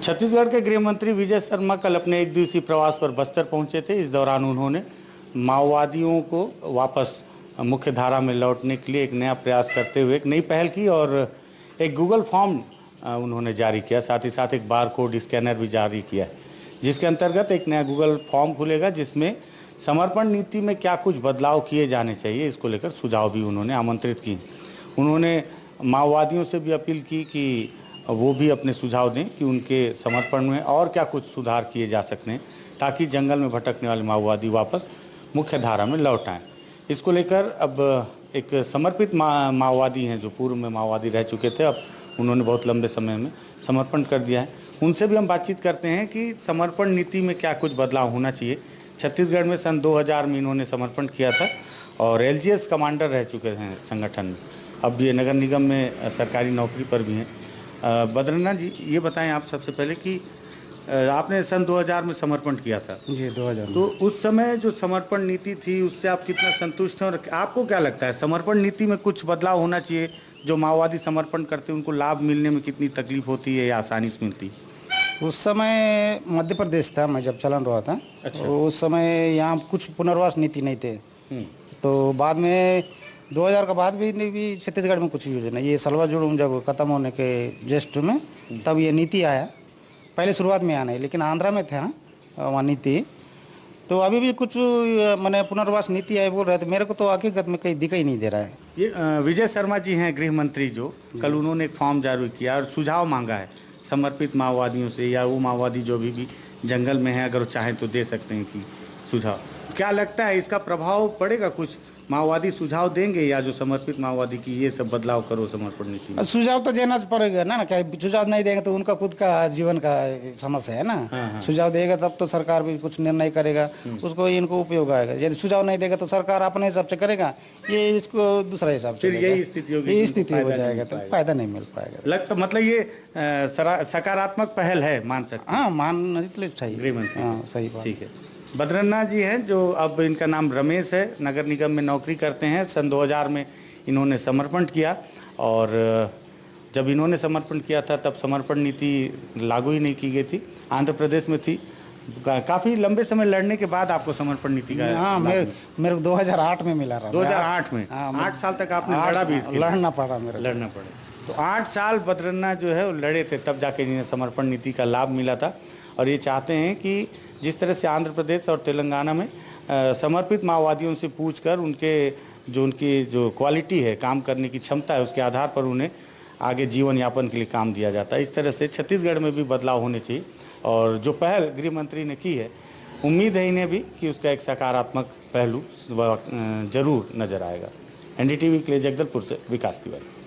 छत्तीसगढ़ के गृह मंत्री विजय शर्मा कल अपने एक दिवसीय प्रवास पर बस्तर पहुंचे थे। इस दौरान उन्होंने माओवादियों को वापस मुख्य धारा में लौटने के लिए एक नया प्रयास करते हुए एक नई पहल की और एक गूगल फॉर्म उन्होंने जारी किया। साथ ही साथ एक बार कोड स्कैनर भी जारी किया, जिसके अंतर्गत एक नया गूगल फॉर्म खुलेगा, जिसमें समर्पण नीति में क्या कुछ बदलाव किए जाने चाहिए, इसको लेकर सुझाव भी उन्होंने आमंत्रित किए। उन्होंने माओवादियों से भी अपील की कि वो भी अपने सुझाव दें कि उनके समर्पण में और क्या कुछ सुधार किए जा सकते हैं, ताकि जंगल में भटकने वाले माओवादी वापस मुख्य धारा में लौट आएँ। इसको लेकर अब एक समर्पित माओवादी हैं जो पूर्व में माओवादी रह चुके थे, अब उन्होंने बहुत लंबे समय में समर्पण कर दिया है। उनसे भी हम बातचीत करते हैं कि समर्पण नीति में क्या कुछ बदलाव होना चाहिए। छत्तीसगढ़ में सन 2000 में इन्होंने समर्पण किया था और एलजीएस कमांडर रह चुके हैं संगठन में। अब ये नगर निगम में सरकारी नौकरी पर भी हैं। बद्रीनाथ जी, ये बताएं आप सबसे पहले कि आपने सन 2000 में समर्पण किया था। जी, 2000 में। तो उस समय जो समर्पण नीति थी उससे आप कितना संतुष्ट हैं और आपको क्या लगता है समर्पण नीति में कुछ बदलाव होना चाहिए? जो माओवादी समर्पण करते हैं उनको लाभ मिलने में कितनी तकलीफ होती है या आसानी से मिलती है? उस समय मध्य प्रदेश था, मैं जब चलन रहा था। अच्छा। तो उस समय यहाँ कुछ पुनर्वास नीति नहीं थे। तो बाद में 2000 के बाद भी छत्तीसगढ़ में कुछ योजना, ये सलवा जुड़ूम जब खत्म होने के जस्ट में तब ये नीति आया। पहले शुरुआत में आना है, लेकिन आंध्रा में था वहाँ नीति। तो अभी भी कुछ मैंने पुनर्वास नीति आई बोल रहे थे, मेरे को तो हकीकत में कहीं दिखाई नहीं दे रहा है। ये विजय शर्मा जी हैं गृह मंत्री, जो कल उन्होंने एक फॉर्म जारी किया और सुझाव मांगा है समर्पित माओवादियों से, या वो माओवादी जो भी जंगल में है, अगर चाहें तो दे सकते हैं कि सुझाव। क्या लगता है इसका प्रभाव पड़ेगा? कुछ माओवादी सुझाव देंगे या जो समर्पित माओवादी की ये सब बदलाव करो समर्पण नीति में? सुझाव तो देना पड़ेगा ना, क्या सुझाव नहीं देंगे तो उनका खुद का जीवन का समस्या है ना। हाँ। सुझाव देगा तब तो सरकार भी कुछ निर्णय करेगा, उसको इनको उपयोग आएगा। यदि सुझाव नहीं देगा तो सरकार अपने हिसाब से करेगा, ये इसको दूसरा हिसाब से। यही स्थिति होगी, यही स्थिति हो जाएगा तो फायदा नहीं मिल पाएगा। लगता मतलब ये सकारात्मक पहल है, मान सकते? हाँ, मान चाहिए गृह मंत्री। हाँ, सही बात। ठीक है। बद्रीनाथ जी हैं जो अब इनका नाम रमेश है, नगर निगम में नौकरी करते हैं। सन 2000 में इन्होंने समर्पण किया और जब इन्होंने समर्पण किया था तब समर्पण नीति लागू ही नहीं की गई थी, आंध्र प्रदेश में थी। काफ़ी लंबे समय लड़ने के बाद आपको समर्पण नीति का हाँ, मेरे को 2008 में मिला रहा। 2008 में? हाँ, 8 साल तक आपने लड़ा भी? लड़ना पड़ा मेरे, लड़ना पड़ा। तो 8 साल बद्रीनाथ जो है वो लड़े थे, तब जाके इन्हें समर्पण नीति का लाभ मिला था। और ये चाहते हैं कि जिस तरह से आंध्र प्रदेश और तेलंगाना में समर्पित माओवादियों से पूछकर उनकी जो क्वालिटी है, काम करने की क्षमता है, उसके आधार पर उन्हें आगे जीवन यापन के लिए काम दिया जाता है। इस तरह से छत्तीसगढ़ में भी बदलाव होने चाहिए और जो पहल गृह मंत्री ने की है, उम्मीद है इन्हें भी कि उसका एक सकारात्मक पहलू जरूर नजर आएगा। एनडीटीवी के लिए जगदलपुर से विकास तिवारी।